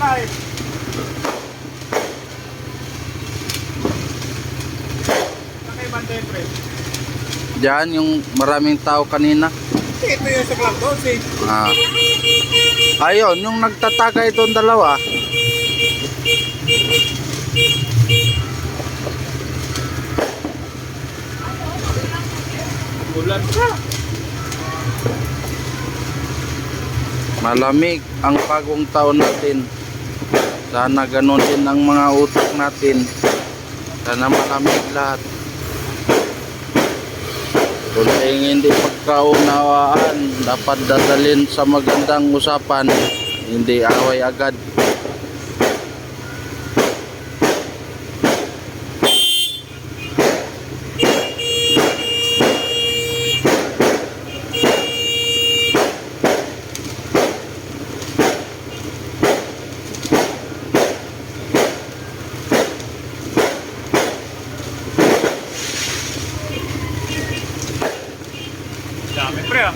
Bakit? Bakit banda yung pre? Diyan yung maraming tao kanina. Ito yung sa Club 12 Ah. Ayun, yung nagtataka itong dalawa. Bulan ka. Malamig ang bagong taon natin. Sana ganun din ang mga utak natin. Sana malamig lahat. Kunting hindi pagkaunawaan, dapat dadalhin sa magandang usapan, hindi away agad. Dami pre ah.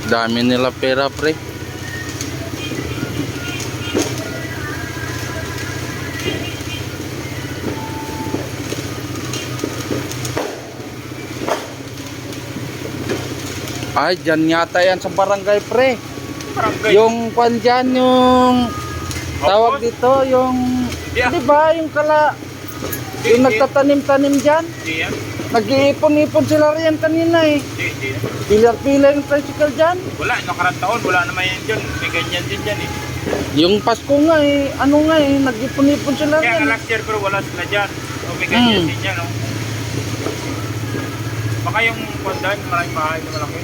Dami nila pera, pre. Ay, dyan yata yan sa barangay, pre. Barangay. Yung kwan dyan, yung tawag dito, yung, Yeah. di ba, yung kala, yung nagtatanim-tanim dyan. Di yan. Nag-iipon-ipon sila riyan kanina eh. Di yan. Pilar-pilar yung tricycle dyan. Wala, nakarang taon, wala naman yan dyan. May ganyan din dyan eh. Yung Pasko nga eh, ano nga eh, nag-ipon-ipon sila Kaya nga riyan. last year pero wala sila dyan. O may ganyan din yan, no? Baka yung kwandahan, maraming bahay na malaki.